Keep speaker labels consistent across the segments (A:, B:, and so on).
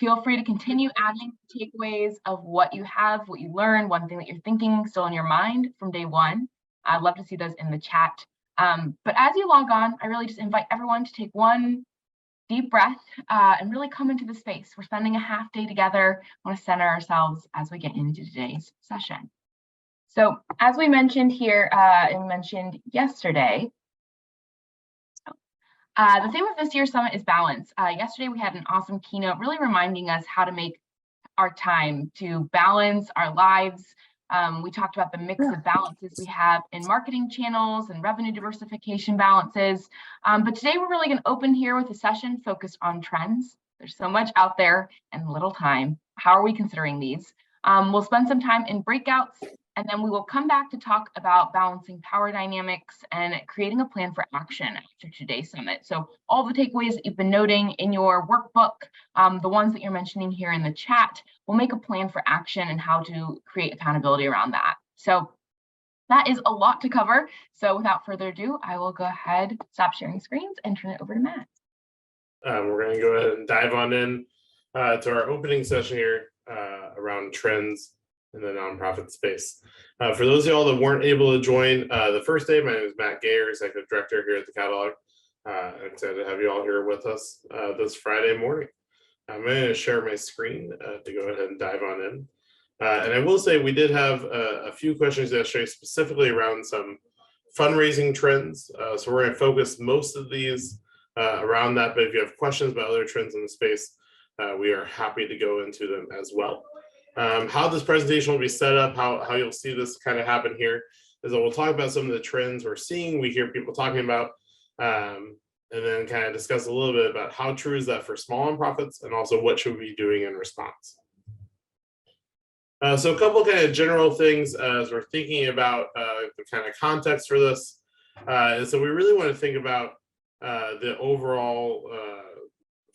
A: Feel free to continue adding takeaways of what you have, what you learned, one thing that you're thinking still in your mind from day one. I'd love to see those in the chat. But as you log on, I really just invite everyone to take one deep breath and really come into the space. We're spending a half day together. I want to center ourselves as we get into today's session. So as we mentioned here and mentioned yesterday, the theme of this year's summit is balance. Yesterday, we had an awesome keynote really reminding us how to make our time to balance our lives. We talked about the mix of balances we have in marketing channels and revenue diversification balances. But today, we're really going to open here with a session focused on trends. There's so much out there and little time. How are we considering these? We'll spend some time in breakouts, and then we will come back to talk about balancing power dynamics and creating a plan for action after today's summit. So all the takeaways that you've been noting in your workbook, the ones that you're mentioning here in the chat, we'll make a plan for action and how to create accountability around that. So that is a lot to cover. So without further ado, I will go ahead, stop sharing screens and turn it over to Matt.
B: We're going to go ahead and dive on in to our opening session here around trends in the nonprofit space. For those of y'all that weren't able to join the first day, my name is Matt Gayer, Executive Director here at the Catalog. I'm excited to have you all here with us this Friday morning. I'm going to share my screen to go ahead and dive on in. And I will say we did have a few questions yesterday specifically around some fundraising trends. So we're going to focus most of these around that, but if you have questions about other trends in the space, we are happy to go into them as well. How this presentation will be set up, how you'll see this kind of happen here, is that we'll talk about some of the trends we're seeing, we hear people talking about, and then kind of discuss a little bit about how true is that for small nonprofits, and also what should we be doing in response. So a couple kind of general things as we're thinking about the kind of context for this. And so we really want to think about the overall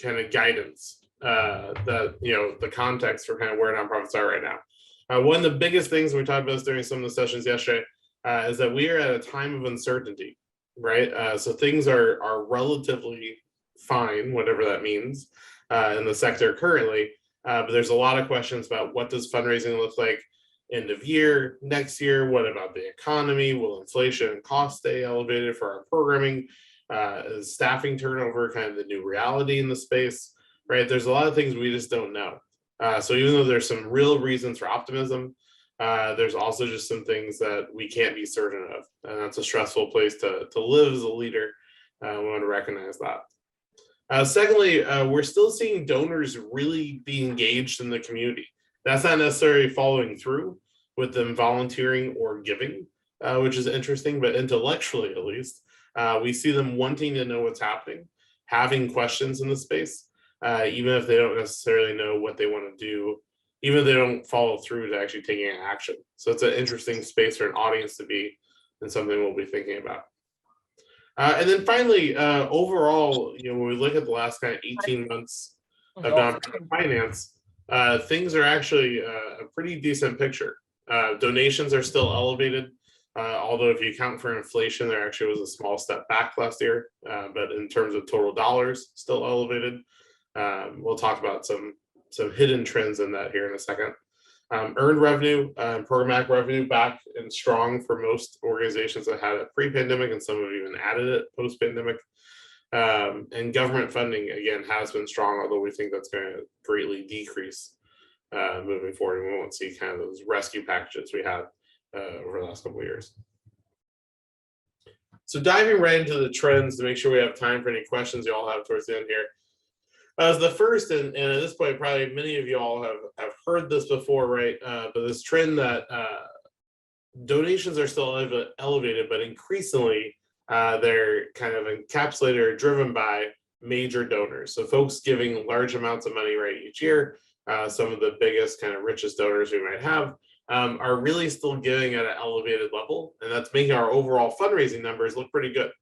B: kind of guidance that, the context for kind of where nonprofits are right now. One of the biggest things we talked about during some of the sessions yesterday is that we are at a time of uncertainty, right? So things are relatively fine, whatever that means, in the sector currently. But there's a lot of questions about what does fundraising look like end of year, next year? What about the economy? Will inflation and costs stay elevated for our programming? Is staffing turnover kind of the new reality in the space, right? There's a lot of things we just don't know. So even though there's some real reasons for optimism, there's also just some things that we can't be certain of. And that's a stressful place to live as a leader. We want to recognize that. Secondly, we're still seeing donors really be engaged in the community. That's not necessarily following through with them volunteering or giving, which is interesting, but intellectually at least, we see them wanting to know what's happening, having questions in the space, even if they don't necessarily know what they want to do, even if they don't follow through to actually taking action. So it's an interesting space for an audience to be, and something we'll be thinking about. And then finally, overall, when we look at the last kind of 18 months of nonprofit finance, things are actually a pretty decent picture. Donations are still elevated, although if you account for inflation, there actually was a small step back last year. But in terms of total dollars, still elevated. We'll talk about some hidden trends in that here in a second. Earned revenue and programmatic revenue back and strong for most organizations that had it pre-pandemic, and some have even added it post-pandemic. And government funding, again, has been strong, although we think that's going to greatly decrease moving forward. And we won't see kind of those rescue packages we had over the last couple of years. So diving right into the trends to make sure we have time for any questions you all have towards the end here. As the first, and at this point, probably many of you all have heard this before, right? But this trend that donations are still elevated, but increasingly they're kind of encapsulated or driven by major donors. So folks giving large amounts of money right each year, some of the biggest kind of richest donors we might have are really still giving at an elevated level. And that's making our overall fundraising numbers look pretty good,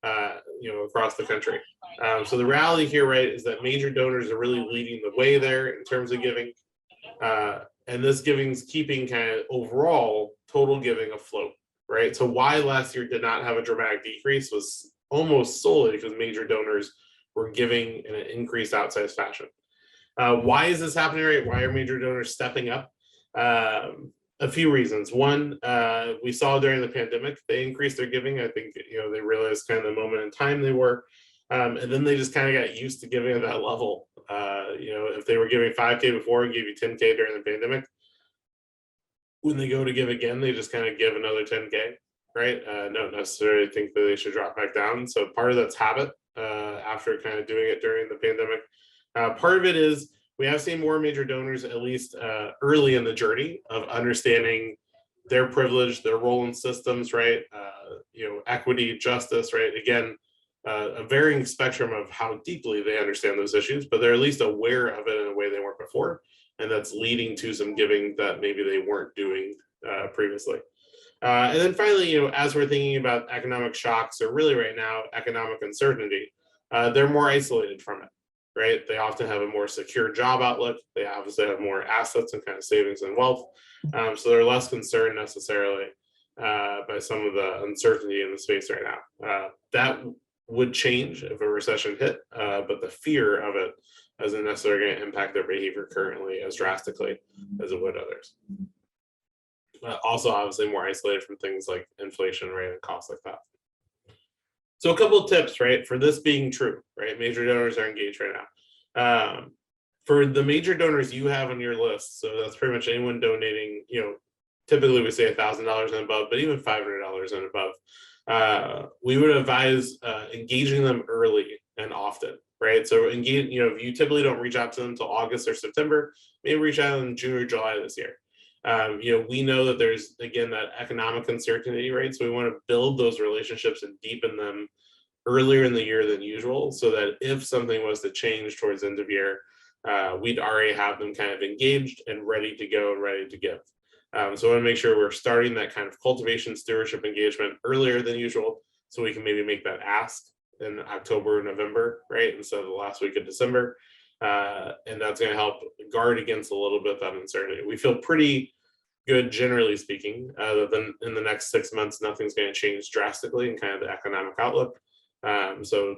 B: across the country. So the reality here, right, is that major donors are really leading the way there in terms of giving. And this giving's keeping kind of overall total giving afloat, right? So why last year did not have a dramatic decrease was almost solely because major donors were giving in an increased outsized fashion. Why is this happening, right? Why are major donors stepping up? A few reasons. One, we saw during the pandemic, they increased their giving. I think, they realized kind of the moment in time they were, and then they just kind of got used to giving at that level. If they were giving 5K before and gave you 10K during the pandemic, when they go to give again, they just kind of give another 10K, right? Don't necessarily think that they should drop back down. So part of that's habit after kind of doing it during the pandemic. Part of it is we have seen more major donors, at least early in the journey of understanding their privilege, their role in systems, right? Equity, justice, right? Again, a varying spectrum of how deeply they understand those issues, but they're at least aware of it in a way they weren't before. And that's leading to some giving that maybe they weren't doing previously. And then finally, as we're thinking about economic shocks, or really right now, economic uncertainty, they're more isolated from it, right? They often have a more secure job outlook. They obviously have more assets and kind of savings and wealth. So they're less concerned necessarily by some of the uncertainty in the space right now. That would change if a recession hit, but the fear of it isn't necessarily going to impact their behavior currently as drastically as it would others. Also, obviously, more isolated from things like inflation, right, and costs like that. So a couple of tips, right, for this being true, right? Major donors are engaged right now. For the major donors you have on your list, so that's pretty much anyone donating, typically we say $1,000 and above, but even $500 and above. We would advise engaging them early and often, right? So engage, if you typically don't reach out to them until August or September, maybe reach out in June or July this year. We know that there's, again, that economic uncertainty, right? So we want to build those relationships and deepen them earlier in the year than usual, so that if something was to change towards end of year, we'd already have them kind of engaged and ready to go and ready to give. So I want to make sure we're starting that kind of cultivation, stewardship engagement earlier than usual, so we can maybe make that ask in October or November, right, instead of the last week of December. And that's going to help guard against a little bit of that uncertainty. We feel pretty good, generally speaking, that in the next 6 months, nothing's going to change drastically in kind of the economic outlook. So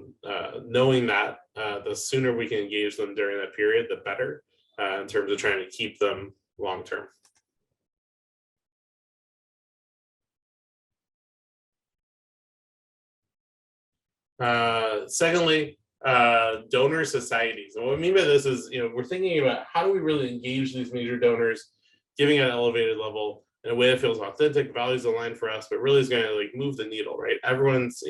B: knowing that, the sooner we can engage them during that period, the better, in terms of trying to keep them long term. Secondly, donor societies. And what we mean by this is, we're thinking about how do we really engage these major donors, giving at an elevated level in a way that feels authentic, values aligned for us, but really is going to like move the needle, right? Everyone's,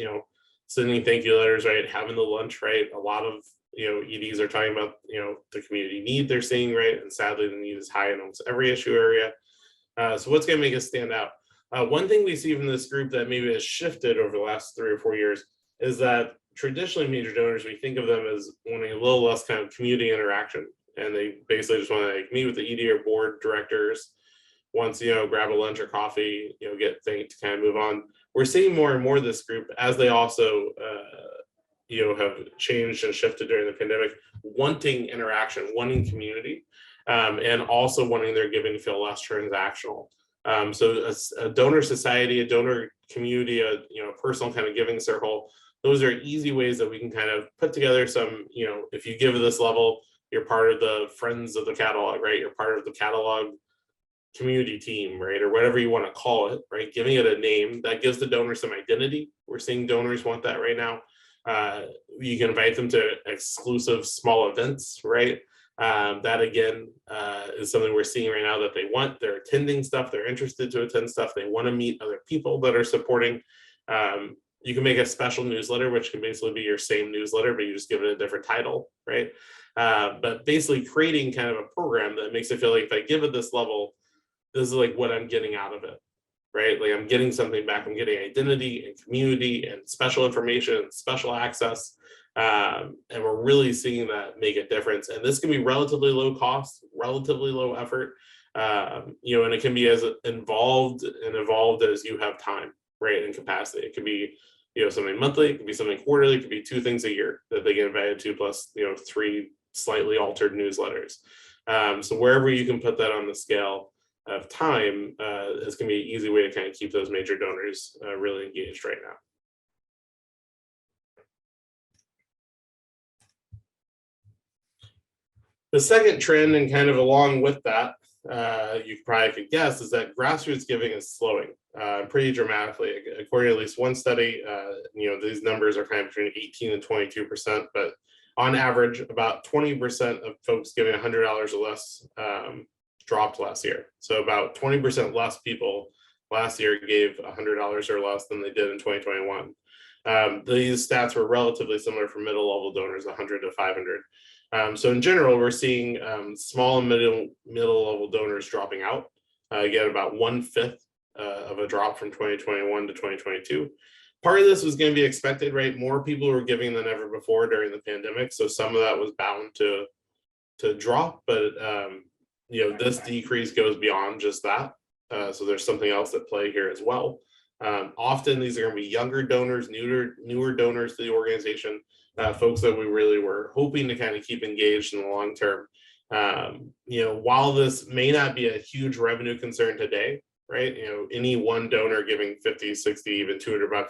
B: sending thank you letters, right? Having the lunch, right? A lot of, EDs are talking about, the community need they're seeing, right? And sadly, the need is high in almost every issue area. So what's going to make us stand out? One thing we see from this group that maybe has shifted over the last 3 or 4 years is that traditionally major donors, we think of them as wanting a little less kind of community interaction. And they basically just want to meet with the ED or board directors once, grab a lunch or coffee, get thanked to kind of move on. We're seeing more and more of this group as they also, have changed and shifted during the pandemic, wanting interaction, wanting community, and also wanting their giving to feel less transactional. So a donor society, a donor community, a personal kind of giving circle, those are easy ways that we can kind of put together some, if you give at this level, you're part of the friends of the catalog, right? You're part of the catalog community team, right? Or whatever you want to call it, right? Giving it a name that gives the donor some identity. We're seeing donors want that right now. You can invite them to exclusive small events, right? That again is something we're seeing right now that they want. They're attending stuff. They're interested to attend stuff. They want to meet other people that are supporting. You can make a special newsletter, which can basically be your same newsletter, but you just give it a different title, right? But basically creating kind of a program that makes it feel like if I give it this level, this is like what I'm getting out of it, right? Like I'm getting something back. I'm getting identity and community and special information, and special access. And we're really seeing that make a difference. And this can be relatively low cost, relatively low effort, and it can be as involved and evolved as you have time, right, and capacity. It could be, something monthly, it could be something quarterly, it could be 2 things a year that they get invited to, plus, 3 slightly altered newsletters. So wherever you can put that on the scale of time, is going to be an easy way to kind of keep those major donors really engaged right now. The second trend, and kind of along with that, you probably could guess, is that grassroots giving is slowing pretty dramatically. According to at least one study, these numbers are kind of between 18 and 22%, but on average, about 20% of folks giving $100 or less dropped last year. So about 20% less people last year gave $100 or less than they did in 2021. These stats were relatively similar for middle level donors, 100 to 500. So in general, we're seeing small and middle level donors dropping out. Again, about 1/5 of a drop from 2021 to 2022. Part of this was going to be expected, right? More people were giving than ever before during the pandemic, so some of that was bound to drop. But this decrease goes beyond just that. So there's something else at play here as well. Often these are going to be younger donors, newer donors to the organization. Folks that we really were hoping to kind of keep engaged in the long term. While this may not be a huge revenue concern today, right? Any one donor giving 50, 60, even $200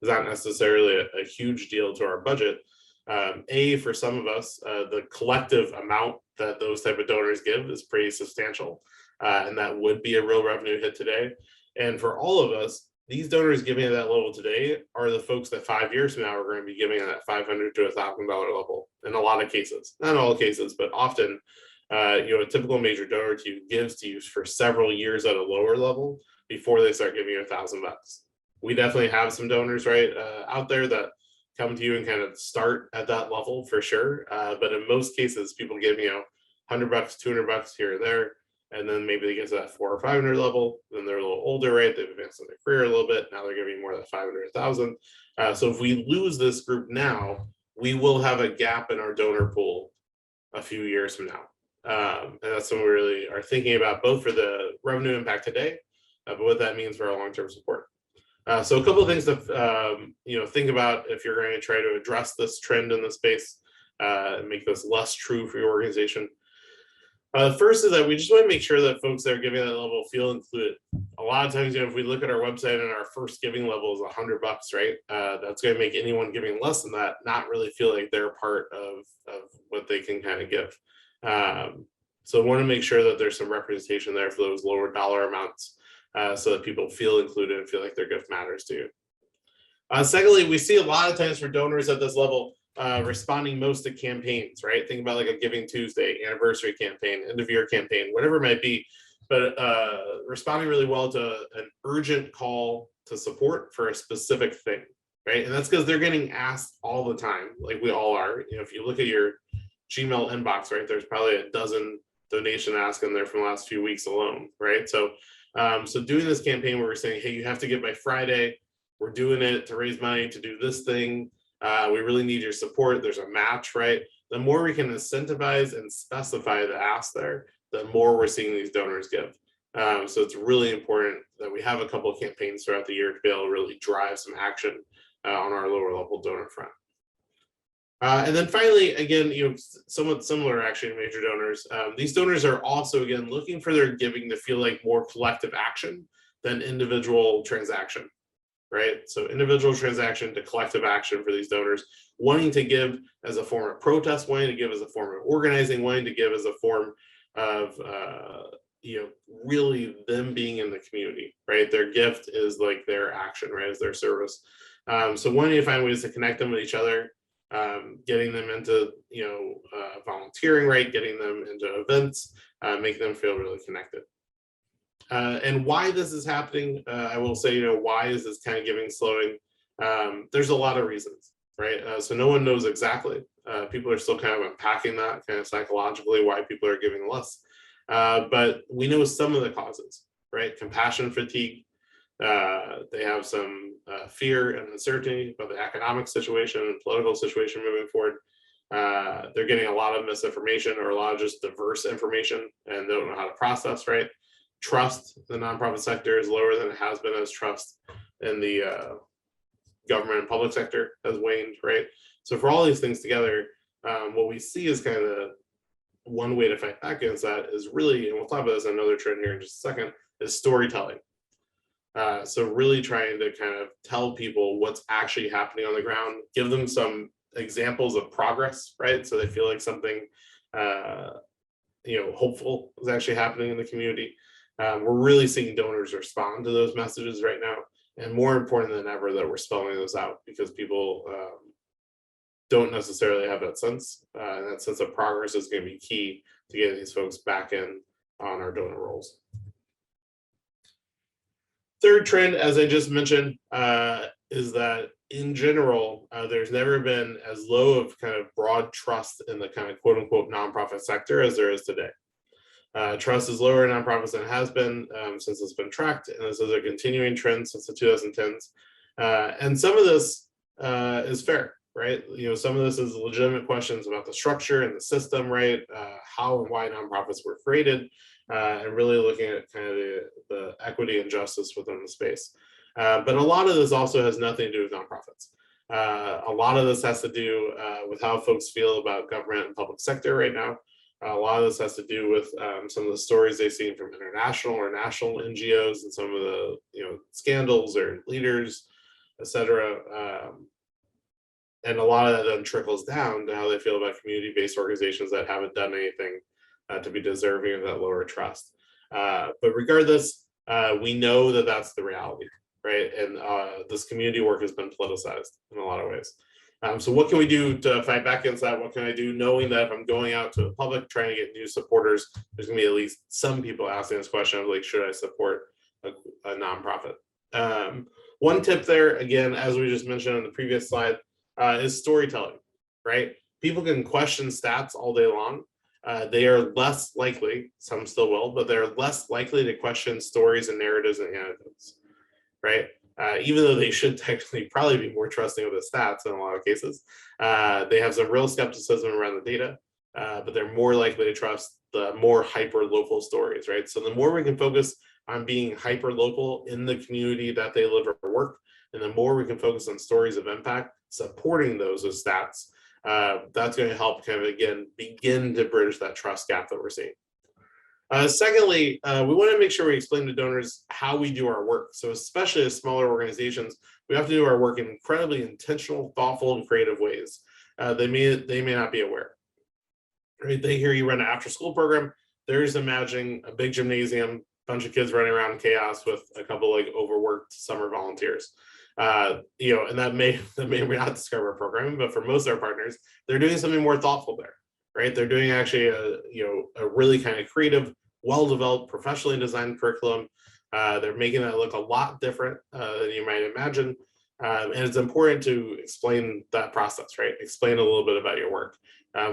B: is not necessarily a huge deal to our budget. For some of us, the collective amount that those type of donors give is pretty substantial. And that would be a real revenue hit today. And for all of us, these donors giving at that level today are the folks that 5 years from now are going to be giving at that $500 to $1,000 level in a lot of cases. Not all cases, but often, a typical major donor to you gives to you for several years at a lower level before they start giving you $1,000. We definitely have some donors out there that come to you and kind of start at that level for sure. But in most cases, people give $100, $200 here or there. And then maybe they get to that 400 or 500 level. Then they're a little older, right? They've advanced in their career a little bit. Now they're giving more than 500, 1,000. So if we lose this group now, we will have a gap in our donor pool a few years from now. And that's something we really are thinking about, both for the revenue impact today, but what that means for our long-term support. So a couple of things to think about if you're going to try to address this trend in the space and make this less true for your organization. First is that we just want to make sure that folks that are giving that level feel included. A lot of times, if we look at our website and our first giving level is $100, right? That's going to make anyone giving less than that not really feel like they're part of what they can kind of give. So I want to make sure that there's some representation there for those lower dollar amounts so that people feel included and feel like their gift matters to you. Secondly, we see a lot of times for donors at this level, responding most to campaigns, right? Think about like a Giving Tuesday, anniversary campaign, end of year campaign, whatever it might be, but responding really well to an urgent call to support for a specific thing, right? And that's because they're getting asked all the time, like we all are. If you look at your Gmail inbox, right, there's probably a dozen donation asks in there from the last few weeks alone, right? So doing this campaign where we're saying, hey, you have to give by Friday, we're doing it to raise money to do this thing. We really need your support. There's a match, right? The more we can incentivize and specify the ask there, the more we're seeing these donors give. So it's really important that we have a couple of campaigns throughout the year to be able to really drive some action on our lower level donor front. And then finally, again, somewhat similar actually to major donors. These donors are also, again, looking for their giving to feel like more collective action than individual transaction. Right? So individual transaction to collective action for these donors, wanting to give as a form of protest, wanting to give as a form of organizing, wanting to give as a form of, really them being in the community, right? Their gift is like their action, right? Is their service. So wanting to find ways to connect them with each other, getting them into, volunteering, right? Getting them into events, making them feel really connected. And why this is happening, I will say, why is this kind of giving slowing? There's a lot of reasons, right? So no one knows exactly. People are still kind of unpacking that kind of psychologically, why people are giving less. But we know some of the causes, right? Compassion fatigue. They have some fear and uncertainty about the economic situation and political situation moving forward. They're getting a lot of misinformation or a lot of just diverse information and they don't know how to process, right? Trust the nonprofit sector is lower than it has been, as trust in the government and public sector has waned, right? So for all these things together, what we see is kind of one way to fight back against that is really, and we'll talk about this in another trend here in just a second, is storytelling. So really trying to kind of tell people what's actually happening on the ground, give them some examples of progress, right? So they feel like something hopeful is actually happening in the community. We're really seeing donors respond to those messages right now, and more important than ever that we're spelling those out, because people don't necessarily have that sense, and that sense of progress is going to be key to getting these folks back in on our donor rolls. Third trend, as I just mentioned, is that in general, there's never been as low of kind of broad trust in the kind of quote unquote nonprofit sector as there is today. Trust is lower in nonprofits than it has been since it's been tracked, and this is a continuing trend since the 2010s. And some of this is fair, right? Some of this is legitimate questions about the structure and the system, right? How and why nonprofits were created, and really looking at kind of the equity and justice within the space. But a lot of this also has nothing to do with nonprofits. A lot of this has to do with how folks feel about government and public sector right now. A lot of this has to do with some of the stories they've seen from international or national NGOs and some of the scandals or leaders, et cetera. And a lot of that then trickles down to how they feel about community-based organizations that haven't done anything to be deserving of that lower trust. But regardless, we know that that's the reality, right? And this community work has been politicized in a lot of ways. So what can we do to fight back against that? What can I do knowing that if I'm going out to the public trying to get new supporters, there's gonna be at least some people asking this question of like, should I support a nonprofit? One tip there, again, as we just mentioned on the previous slide, is storytelling, right? People can question stats all day long. They are less likely, some still will, but they're less likely to question stories and narratives and anecdotes, right? Even though they should technically probably be more trusting of the stats in a lot of cases. They have some real skepticism around the data, but they're more likely to trust the more hyper-local stories, right? So the more we can focus on being hyper-local in the community that they live or work, and the more we can focus on stories of impact, supporting those with stats, that's going to help kind of, again, begin to bridge that trust gap that we're seeing. Secondly, we want to make sure we explain to donors how we do our work. So especially as smaller organizations, we have to do our work in incredibly intentional, thoughtful, and creative ways. They may not be aware. Right? They hear you run an after-school program. They're just imagining a big gymnasium, bunch of kids running around in chaos with a couple like overworked summer volunteers. And that may or may not describe our programming, but for most of our partners, they're doing something more thoughtful there. Right, they're doing actually a really kind of creative, well-developed, professionally designed curriculum. They're making it look a lot different than you might imagine, and it's important to explain that process, right? Explain a little bit about your work.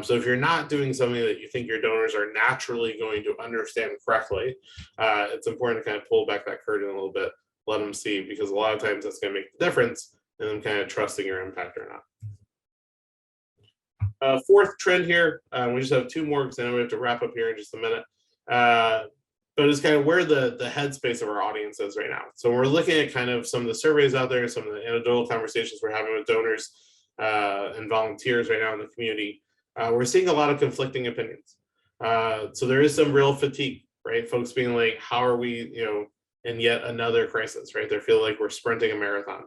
B: So if you're not doing something that you think your donors are naturally going to understand correctly, it's important to kind of pull back that curtain a little bit, let them see, because a lot of times that's going to make the difference in them kind of trusting your impact or not. Fourth trend here, we just have two more because I know we have to wrap up here in just a minute. But it's kind of where the headspace of our audience is right now. So we're looking at kind of some of the surveys out there, some of the anecdotal conversations we're having with donors and volunteers right now in the community. We're seeing a lot of conflicting opinions. So there is some real fatigue, right? Folks being like, how are we, in yet another crisis, right? They feel like we're sprinting a marathon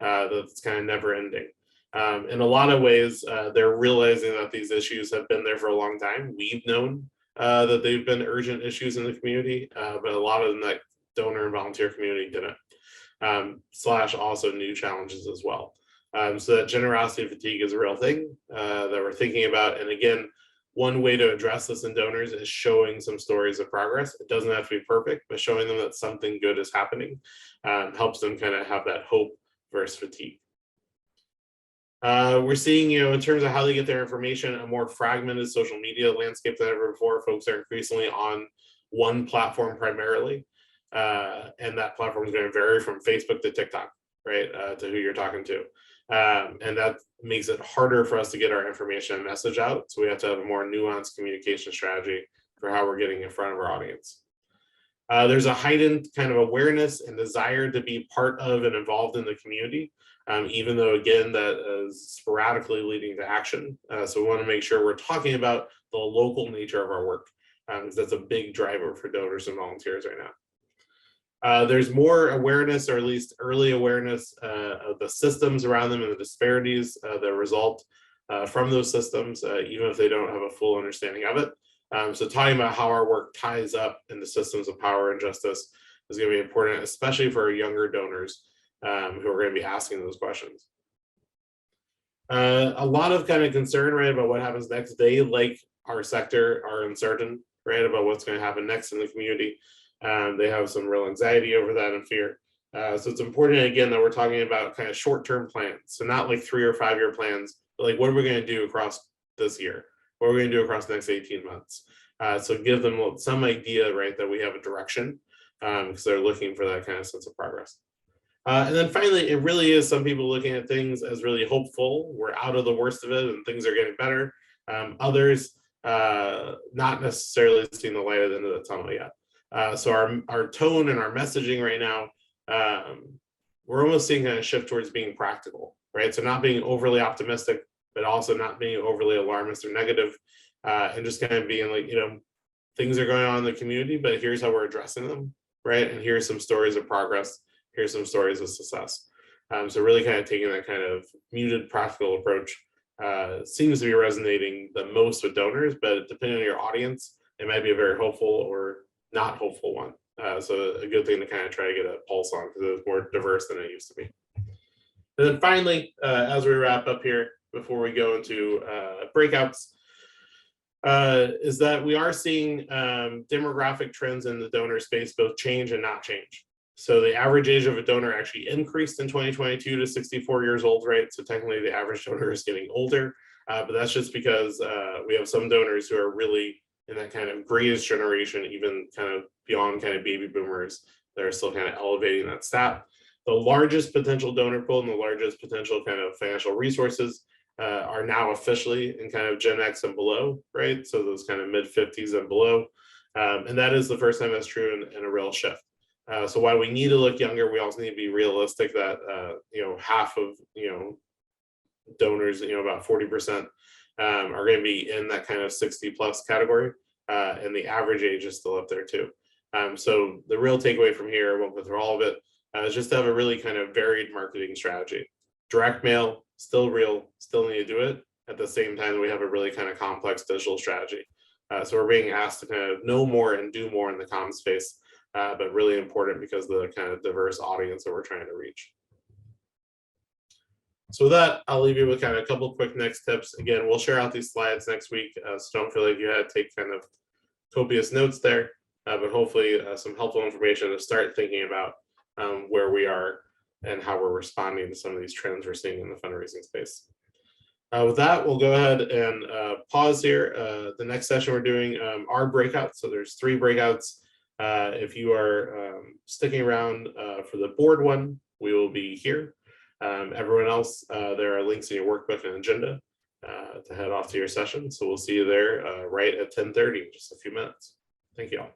B: that's kind of never ending. In a lot of ways, they're realizing that these issues have been there for a long time. We've known that they've been urgent issues in the community, but a lot of them, that donor and volunteer community didn't, slash also new challenges as well. So that generosity fatigue is a real thing that we're thinking about. And again, one way to address this in donors is showing some stories of progress. It doesn't have to be perfect, but showing them that something good is happening helps them kind of have that hope versus fatigue. We're seeing, in terms of how they get their information, a more fragmented social media landscape than ever before. Folks are increasingly on one platform primarily, and that platform is going to vary from Facebook to TikTok, right, to who you're talking to. And that makes it harder for us to get our information and message out. So we have to have a more nuanced communication strategy for how we're getting in front of our audience. There's a heightened kind of awareness and desire to be part of and involved in the community, even though, again, that is sporadically leading to action. So we want to make sure we're talking about the local nature of our work, because that's a big driver for donors and volunteers right now. There's more awareness, or at least early awareness, of the systems around them and the disparities that result from those systems, even if they don't have a full understanding of it. So talking about how our work ties up in the systems of power and justice is going to be important, especially for our younger donors who are going to be asking those questions. A lot of kind of concern, right, about what happens next. They, like our sector, are uncertain, right, about what's going to happen next in the community. They have some real anxiety over that and fear. So it's important, again, that we're talking about kind of short-term plans. So not like 3 or 5 year plans, but like, what are we going to do across this year? What are we going to do across the next 18 months? So give them some idea, right, that we have a direction, because they're looking for that kind of sense of progress. And then finally, it really is some people looking at things as really hopeful. We're out of the worst of it and things are getting better. Others not necessarily seeing the light at the end of the tunnel yet. So our tone and our messaging right now, we're almost seeing a shift towards being practical, right? So not being overly optimistic, but also not being overly alarmist or negative, and just kind of being like, things are going on in the community, but here's how we're addressing them, right? And here's some stories of progress. Here's some stories of success. So really kind of taking that kind of muted, practical approach seems to be resonating the most with donors, but depending on your audience, it might be a very hopeful or not hopeful one. So a good thing to kind of try to get a pulse on, because it's more diverse than it used to be. And then finally, as we wrap up here, before we go into breakouts, is that we are seeing demographic trends in the donor space both change and not change. So the average age of a donor actually increased in 2022 to 64 years old, right? So technically the average donor is getting older, but that's just because we have some donors who are really in that kind of greatest generation, even kind of beyond kind of baby boomers, that are still kind of elevating that stat. The largest potential donor pool and the largest potential kind of financial resources are now officially in kind of Gen X and below, right? So those kind of mid 50s and below. And that is the first time that's true in a real shift. So while we need to look younger, we also need to be realistic that, half of, donors, about 40% are going to be in that kind of 60 plus category. And the average age is still up there too. So the real takeaway from here, I won't go through all of it, is just to have a really kind of varied marketing strategy. Direct mail, still real, still need to do it. At the same time, we have a really kind of complex digital strategy. So we're being asked to kind of know more and do more in the comm space, but really important because of the kind of diverse audience that we're trying to reach. So with that, I'll leave you with kind of a couple quick next tips. Again, we'll share out these slides next week, so don't feel like you had to take kind of copious notes there, but hopefully some helpful information to start thinking about where we are and how we're responding to some of these trends we're seeing in the fundraising space. With that, we'll go ahead and pause here. The next session we're doing are breakouts. So there's 3 breakouts. If you are sticking around for the board one, we will be here. Everyone else, there are links in your workbook and agenda to head off to your session. So we'll see you there right at 10:30 in just a few minutes. Thank you all.